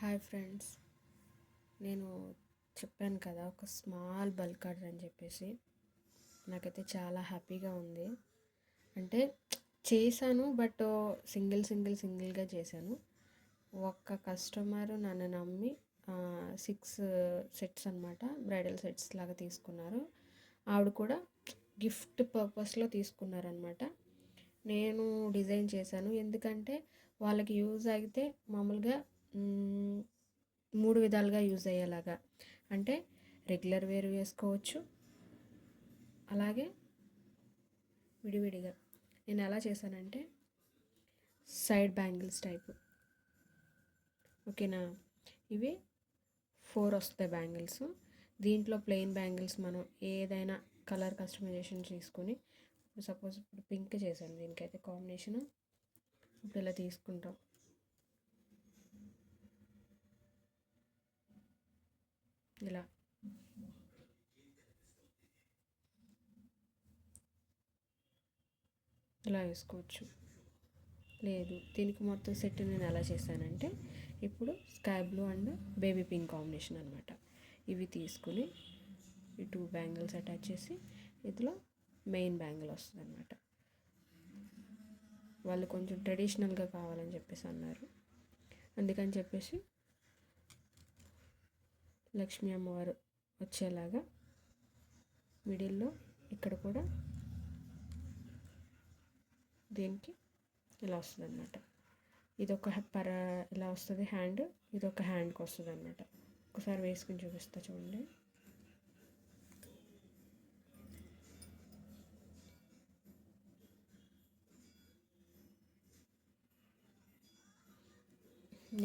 Hi friends, నేను చెప్పాను కదా ఒక స్మాల్ బల్క్ ఆర్డర్ అని చెప్పేసి. నాకైతే చాలా హ్యాపీగా ఉంది. అంటే చేశాను, బట్ సింగిల్గా చేశాను. ఒక్క కస్టమర్ నన్ను నమ్మి 6 సెట్స్ అనమాట, బ్రైడల్ సెట్స్ లాగా తీసుకున్నారు. ఆవిడ కూడా గిఫ్ట్ పర్పస్లో తీసుకున్నారనమాట. నేను డిజైన్ చేశాను, ఎందుకంటే వాళ్ళకి యూజ్ అయితే మామూలుగా 3 విధాలుగా యూజ్ అయ్యేలాగా. అంటే రెగ్యులర్ వేర్ వేసుకోవచ్చు, అలాగే విడివిడిగా. నేను ఎలా చేశానంటే సైడ్ బ్యాంగిల్స్ టైపు, ఓకేనా. ఇవి 4 వస్తాయి బ్యాంగిల్స్. దీంట్లో ప్లెయిన్ బ్యాంగిల్స్ మనం ఏదైనా కలర్ కస్టమైజేషన్ చేసుకొని, సపోజ్ ఇప్పుడు పింక్ చేశాను, దీనికైతే కాంబినేషను ఇప్పుడు ఇలా తీసుకుంటాం. ఇలా వేసుకోవచ్చు. లేదు, దీనికి మొత్తం సెట్ నేను ఎలా చేశానంటే, ఇప్పుడు sky blue and baby pink combination అనమాట. ఇవి తీసుకుని ఈ 2 బ్యాంగిల్స్ అటాచ్ చేసి ఇందులో మెయిన్ బ్యాంగిల్ వస్తుంది అనమాట. వాళ్ళు కొంచెం ట్రెడిషనల్గా కావాలని చెప్పేసి అన్నారు. అందుకని చెప్పేసి లక్ష్మీ అమ్మవారు వచ్చేలాగా మిడిల్లో ఇక్కడ కూడా దీనికి ఇలా వస్తుంది అనమాట. ఇదొక ఇలా వస్తుంది హ్యాండ్, ఇదొక హ్యాండ్కి వస్తుంది అనమాట. ఒకసారి వేసుకుని చూపిస్తా చూడండి.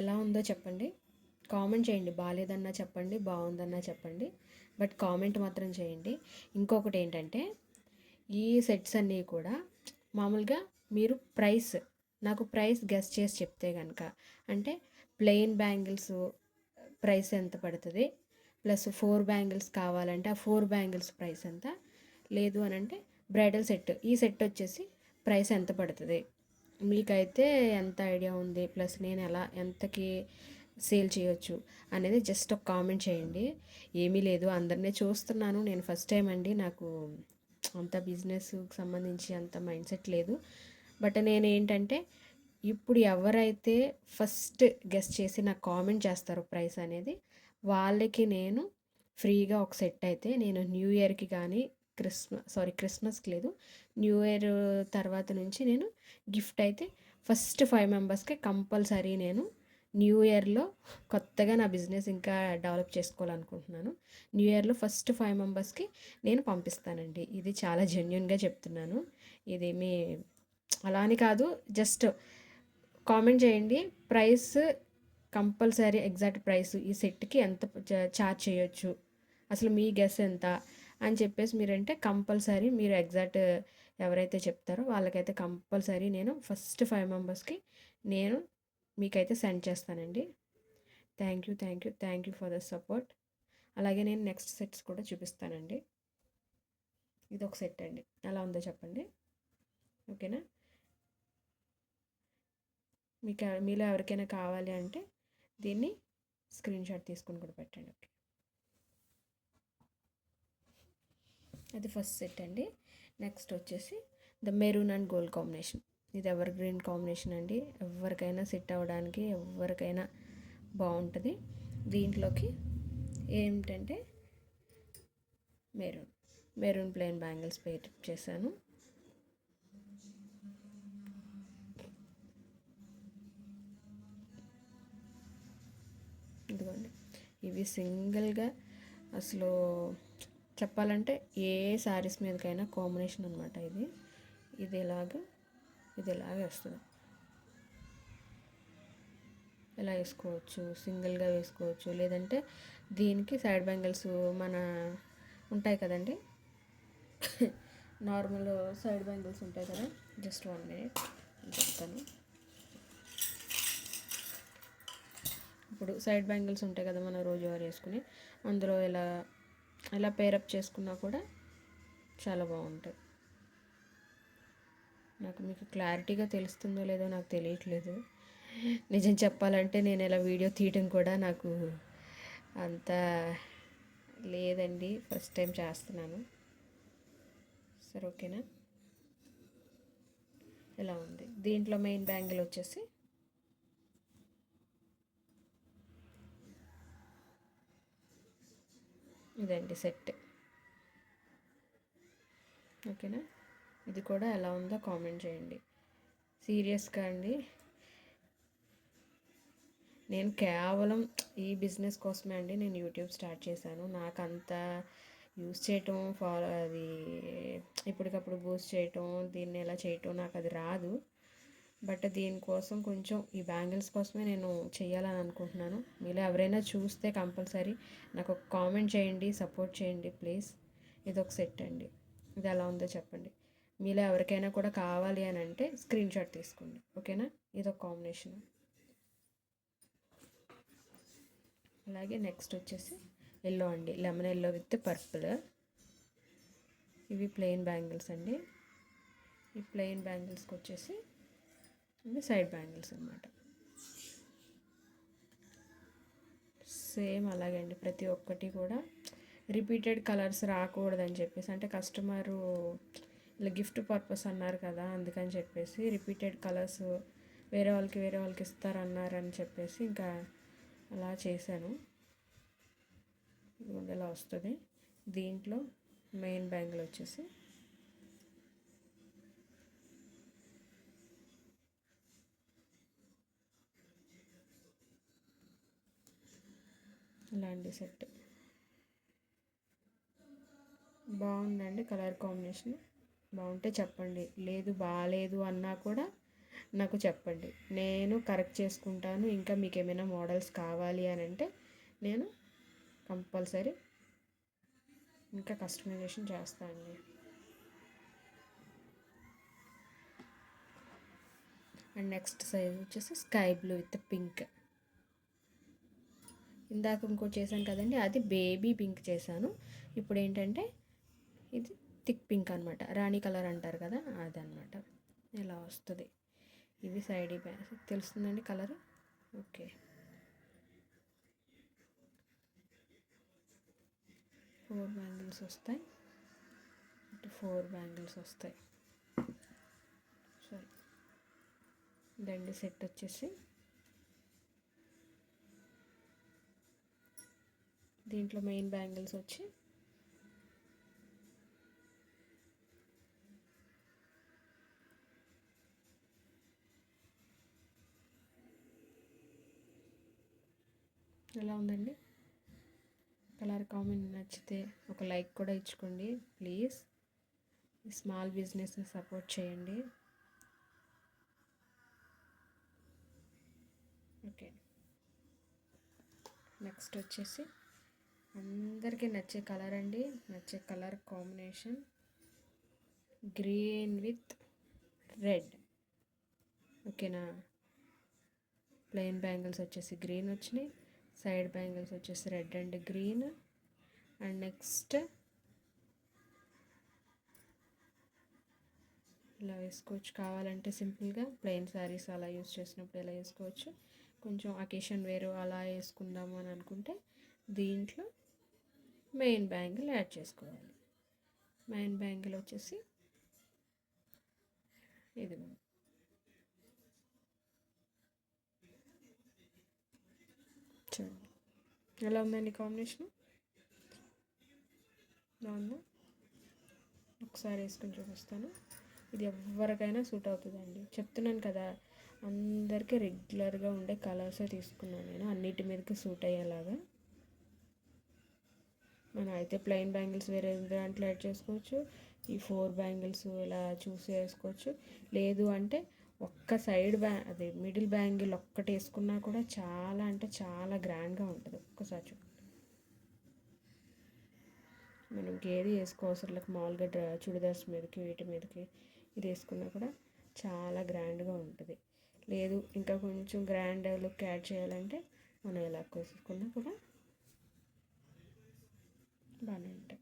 ఎలా ఉందో చెప్పండి, కామెంట్ చేయండి. బాగాలేదన్నా చెప్పండి, బాగుందన్నా చెప్పండి, బట్ కామెంట్ మాత్రం చేయండి. ఇంకొకటి ఏంటంటే, ఈ సెట్స్ అన్నీ కూడా మామూలుగా మీరు నాకు ప్రైస్ గెస్ చేసి చెప్తే కనుక, అంటే ప్లెయిన్ బ్యాంగిల్స్ ప్రైస్ ఎంత పడుతుంది, ప్లస్ 4 బ్యాంగిల్స్ కావాలంటే ఆ 4 బ్యాంగిల్స్ ప్రైస్ ఎంత, లేదు అని అంటే బ్రైడల్ సెట్, ఈ సెట్ వచ్చేసి ప్రైస్ ఎంత పడుతుంది, మీకైతే ఎంత ఐడియా ఉంది, ప్లస్ నేను ఎంతకి సేల్ చేయొచ్చు అనేది జస్ట్ ఒక కామెంట్ చేయండి. ఏమీ లేదు, అందరినీ చూస్తున్నాను, నేను ఫస్ట్ టైం అండి, నాకు అంత బిజినెస్కి సంబంధించి అంత మైండ్ సెట్ లేదు. బట్ నేను ఏంటంటే, ఇప్పుడు ఎవరైతే ఫస్ట్ గెస్ట్ చేసి నాకు కామెంట్ చేస్తారో ప్రైస్ అనేది, వాళ్ళకి నేను ఫ్రీగా ఒక సెట్ అయితే నేను న్యూ ఇయర్కి కానీ క్రిస్మస్కి లేదు, న్యూ ఇయర్ తర్వాత నుంచి నేను గిఫ్ట్ అయితే ఫస్ట్ 5 మెంబర్స్కి కంపల్సరీ నేను న్యూ ఇయర్లో కొత్తగా నా బిజినెస్ ఇంకా డెవలప్ చేసుకోవాలనుకుంటున్నాను. న్యూ ఇయర్లో ఫస్ట్ 5 మెంబర్స్కి నేను పంపిస్తానండి. ఇది చాలా జెన్యున్గా చెప్తున్నాను. ఇదేమి అలా అని కాదు, జస్ట్ కామెంట్ చేయండి. ప్రైస్ కంపల్సరీ ఎగ్జాక్ట్ ప్రైస్ ఈ సెట్కి ఎంత ఛార్జ్ చేయొచ్చు, అసలు మీ గెస్ ఎంత అని చెప్పేసి మీరంటే కంపల్సరీ మీరు ఎగ్జాక్ట్ ఎవరైతే చెప్తారో వాళ్ళకైతే కంపల్సరీ నేను ఫస్ట్ 5 మెంబర్స్కి నేను మీకైతే సెండ్ చేస్తానండి. Thank you for the support. అలాగే నేను నెక్స్ట్ సెట్స్ కూడా చూపిస్తానండి. ఇది ఒక సెట్ అండి, ఎలా ఉందో చెప్పండి, ఓకేనా. మీలో ఎవరికైనా కావాలి అంటే దీన్ని స్క్రీన్ షాట్ తీసుకుని కూడా పెట్టండి, ఓకే. అది ఫస్ట్ సెట్ అండి. నెక్స్ట్ వచ్చేసి the maroon and gold combination. ఇది ఎవర్ గ్రీన్ కాంబినేషన్ అండి, ఎవరికైనా సెట్ అవ్వడానికి, ఎవరికైనా బాగుంటుంది. దీంట్లోకి ఏంటంటే మెరూన్ ప్లెయిన్ బ్యాంగిల్స్ పెయింట్ చేశాను. ఇదిగోండి, ఇవి సింగిల్గా అసలు చెప్పాలంటే ఏ శారీస్ మీదకైనా కాంబినేషన్ అనమాట. ఇది ఇలాగే వస్తుంది. ఇలా వేసుకోవచ్చు, సింగిల్గా వేసుకోవచ్చు, లేదంటే దీనికి సైడ్ బ్యాంగిల్స్ మన ఉంటాయి కదండి, నార్మల్ సైడ్ బ్యాంగిల్స్ ఉంటాయి కదా. జస్ట్ 1 మినిట్ చెప్తాను. ఇప్పుడు సైడ్ బ్యాంగిల్స్ ఉంటాయి కదా మనం రోజువారీ వేసుకుని, అందులో ఇలా పేరప్ చేసుకున్నా కూడా చాలా బాగుంటుంది. మీకు క్లారిటీగా తెలుస్తుందో లేదో నాకు తెలియట్లేదు. నిజం చెప్పాలంటే నేను ఇలా వీడియో తీయడం కూడా నాకు అంత లేదండి, ఫస్ట్ టైం చేస్తున్నాను. సరే ఓకేనా. ఇలా ఉంది. దీంట్లో మెయిన్ బ్యాంగిల్ వచ్చేసి ఇదండి సెట్. ఓకేనా. ఇది కూడా ఎలా ఉందో కామెంట్ చేయండి. సీరియస్గా అండి, నేను కేవలం ఈ బిజినెస్ కోసమే అండి నేను యూట్యూబ్ స్టార్ట్ చేశాను. నాకు అంత యూస్ చేయటం, ఫాలో అది ఇప్పటికప్పుడు బూస్ట్ చేయటం, దీన్ని ఎలా చేయటం నాకు అది రాదు. బట్ దీనికోసం కొంచెం ఈ బ్యాంగిల్స్ కోసమే నేను చేయాలని అనుకుంటున్నాను. మీలో ఎవరైనా చూస్తే కంపల్సరీ నాకు ఒక కామెంట్ చేయండి, సపోర్ట్ చేయండి ప్లీజ్. ఇది ఒక సెట్ అండి, ఇది ఎలా ఉందో చెప్పండి. మీలో ఎవరికైనా కూడా కావాలి అని అంటే స్క్రీన్ షాట్ తీసుకోండి. ఓకేనా. ఇది ఒక కాంబినేషన్. అలాగే నెక్స్ట్ వచ్చేసి ఎల్లో అండి, లెమన్ ఎల్లో విత్ పర్పుల్. ఇవి ప్లెయిన్ బ్యాంగిల్స్ అండి. ఈ ప్లెయిన్ బ్యాంగిల్స్కి వచ్చేసి ఇవి సైడ్ బ్యాంగిల్స్ అనమాట. సేమ్ అలాగే అండి, ప్రతి ఒక్కటి కూడా రిపీటెడ్ కలర్స్ రాకూడదని చెప్పేసి, అంటే కస్టమరు ఇలా గిఫ్ట్ పర్పస్ అన్నారు కదా, అందుకని చెప్పేసి రిపీటెడ్ కలర్స్ వేరే వాళ్ళకి ఇస్తారన్నారని చెప్పేసి ఇంకా అలా చేశాను. ఇలా వస్తుంది. దీంట్లో మెయిన్ బ్యాంగిల్ వచ్చేసి ఇలాంటి సెట్ బాగుందండి. కలర్ కాంబినేషన్ బాగుంటే చెప్పండి, లేదు బాగాలేదు అన్నా కూడా నాకు చెప్పండి, నేను కరెక్ట్ చేసుకుంటాను. ఇంకా మీకు ఏమైనా మోడల్స్ కావాలి అని అంటే నేను కంపల్సరీ ఇంకా కస్టమైజేషన్ చేస్తానండి. అండ్ నెక్స్ట్ సైజ్ వచ్చేసి స్కై బ్లూ విత్ పింక్. ఇందాక ఇంకోటి చేశాను కదండి, అది బేబీ పింక్ చేశాను. ఇప్పుడు ఏంటంటే ఇది థిక్ పింక్ అనమాట, రాణి కలర్ అంటారు కదా అదనమాట. ఇలా వస్తుంది. ఇవి సైడ్ తెలుస్తుందండి కలర్. ఓకే. 4 బ్యాంగిల్స్ వస్తాయి, ఇటు 4 బ్యాంగిల్స్ వస్తాయి. సరే దండి సెట్ వచ్చేసి దీంట్లో మెయిన్ బ్యాంగిల్స్ వచ్చి ఎలా ఉందండి. కలర్ కామెంట్ నచ్చితే ఒక లైక్ కూడా ఇచ్చుకోండి ప్లీజ్. ఈ స్మాల్ బిజినెస్ని సపోర్ట్ చేయండి. ఓకే. నెక్స్ట్ వచ్చేసి అందరికీ నచ్చే కలర్ అండి, నచ్చే colour combination green with red. ఓకేనా. ప్లెయిన్ బ్యాంగిల్స్ వచ్చేసి గ్రీన్ వచ్చినాయి, సైడ్ బ్యాంగిల్స్ వచ్చేసి red and green. And next ఇలా వేసుకోవచ్చు, కావాలంటే సింపుల్గా ప్లెయిన్ శారీస్ అలా యూస్ చేసినప్పుడు ఇలా వేసుకోవచ్చు. కొంచెం అకేషన్ వేరు అలా వేసుకుందాము అని అనుకుంటే దీంట్లో మెయిన్ బ్యాంగిల్ యాడ్ చేసుకోవాలి. మెయిన్ బ్యాంగిల్ వచ్చేసి ఇది చూడండి ఎలా ఉందండి కాంబినేషన్, బాగుందా. ఒకసారి వేసుకొని చూపిస్తాను. ఇది ఎవరికైనా సూట్ అవుతుందండి, చెప్తున్నాను కదా. అందరికీ రెగ్యులర్గా ఉండే కలర్సే తీసుకున్నాను నేను, అన్నిటి మీదకి సూట్ అయ్యేలాగా. మనం అయితే ప్లెయిన్ బ్యాంగిల్స్ వేరే దాంట్లో యాడ్ చేసుకోవచ్చు, ఈ 4 బ్యాంగిల్స్ ఇలా చూసి వేసుకోవచ్చు. లేదు అంటే ఒక్క సైడ్ అదే మిడిల్ బ్యాంగిల్ ఒక్కటి వేసుకున్నా కూడా చాలా అంటే చాలా గ్రాండ్గా ఉంటుంది. ఒక్కసారి చూడండి. మనం ఏది వేసుకోవసరం మామూలుగా చుడిదార్స్ మీదకి వీటి మీదకి ఇది వేసుకున్నా కూడా చాలా గ్రాండ్గా ఉంటుంది. లేదు ఇంకా కొంచెం గ్రాండ్ లుక్ యాడ్ చేయాలంటే మనం ఎలా వేసుకున్నా కూడా బాగానే ఉంటాయి.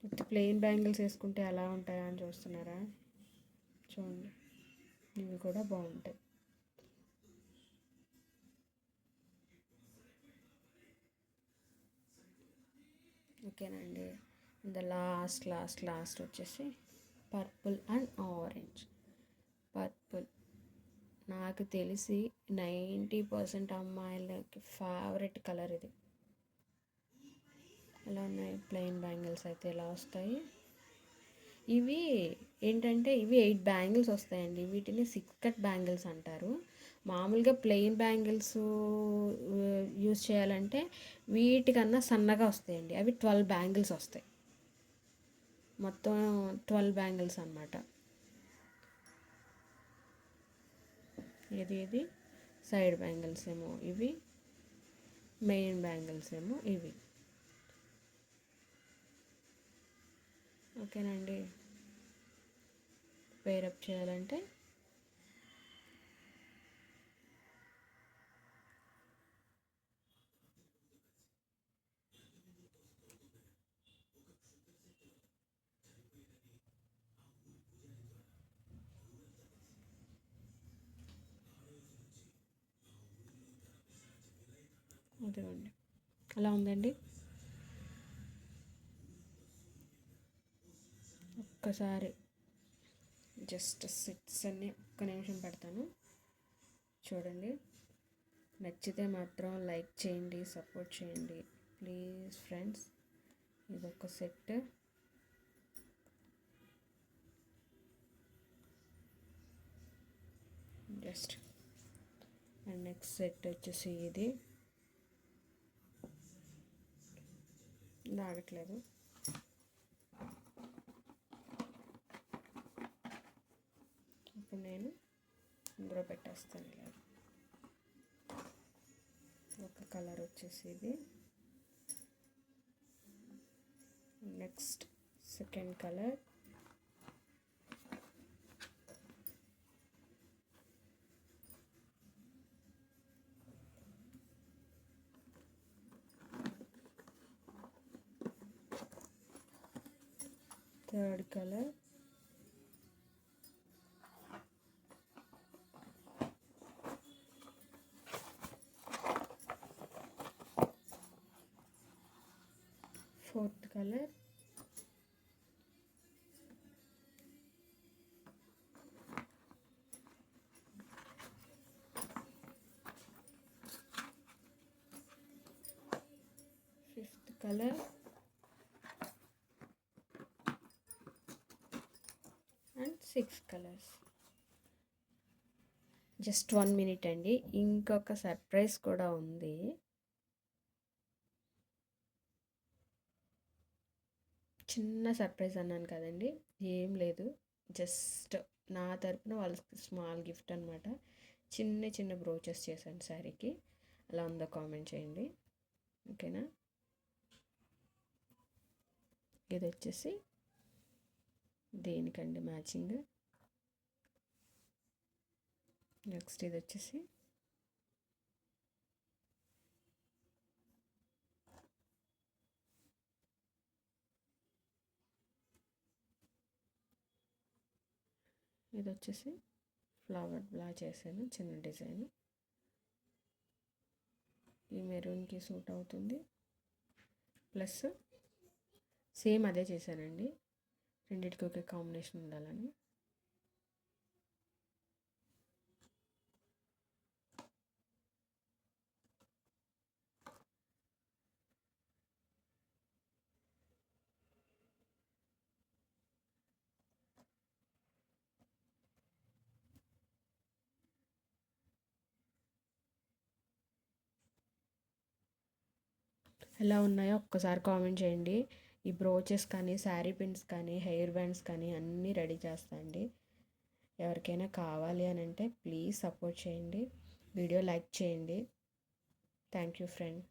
విత్ ప్లెయిన్ బ్యాంగిల్స్ వేసుకుంటే ఎలా ఉంటాయా అని చూస్తున్నారా, చూడండి ఇవి కూడా బాగుంటాయి. ఓకేనండి. ద లాస్ట్ వచ్చేసి పర్పుల్ అండ్ ఆరెంజ్. పర్పుల్ నాకు తెలిసి 90% అమ్మాయిలకి ఫేవరెట్ కలర్ ఇది. ఎలా ఉన్నాయి ప్లెయిన్ బ్యాంగిల్స్ అయితే ఎలా వస్తాయి. ఇవి ఏంటంటే ఇవి 8 బ్యాంగిల్స్ వస్తాయండి. వీటిని 6 కట్ బ్యాంగిల్స్ అంటారు. మామూలుగా ప్లెయిన్ బ్యాంగిల్స్ యూజ్ చేయాలంటే వీటికన్నా సన్నగా వస్తాయండి. అవి 12 బ్యాంగిల్స్ వస్తాయి. మొత్తం 12 బ్యాంగిల్స్ అన్నమాట. ఇది సైడ్ బ్యాంగిల్స్ ఏమో ఇవి, మెయిన్ బ్యాంగిల్స్ ఏమో ఇవి. ఓకేనండి. పేరప్ చేయాలంటే అదిగోండి అలా ఉందండి. ఒక్కసారి జస్ట్ సిట్స్ అన్ని ఒక్క నిమిషం పెడతాను చూడండి. నచ్చితే మాత్రం లైక్ చేయండి, సపోర్ట్ చేయండి ప్లీజ్ ఫ్రెండ్స్. ఇదొక set. Just and next set వచ్చేసి ఇది లాగట్లేదు. ఇప్పుడు నేను ఇందులో పెట్టేస్తాను. ఇలా ఒక కలర్ వచ్చేసి ఇది. Next second colour. Third colour. Fourth colour. Fifth colour. And 6 colours. Just 1 minute అండి, ఇంకొక సర్ప్రైజ్ కూడా ఉంది. చిన్న సర్ప్రైజ్ అన్నాను కదండి, ఏం లేదు, జస్ట్ నా తరపున వాళ్ళకి స్మాల్ గిఫ్ట్ అనమాట. చిన్న చిన్న బ్రోచెస్ చేశాను శారీకి. అలా ఉందో కామెంట్ చేయండి. ఓకేనా. ఇది వచ్చేసి దేనికండి మ్యాచింగ్. నెక్స్ట్ ఇది వచ్చేసి ఫ్లవర్ బ్లా చేశాను, చిన్న డిజైన్. ఈ మెరూన్కి సూట్ అవుతుంది. ప్లస్ సేమ్ అదే చేశానండి, రెండింటికి ఒకే కాంబినేషన్ ఉండాలని. ఎలా ఉన్నాయో ఒక్కసారి కామెంట్ చేయండి. ఈ బ్రోచెస్ కానీ, శారీ పిన్స్ కానీ, హెయిర్ బ్యాండ్స్ కానీ అన్నీ రెడీ చేస్తా అండి. ఎవరికైనా కావాలి అని అంటే ప్లీజ్ సపోర్ట్ చేయండి, వీడియో లైక్ చేయండి. Thank you friend.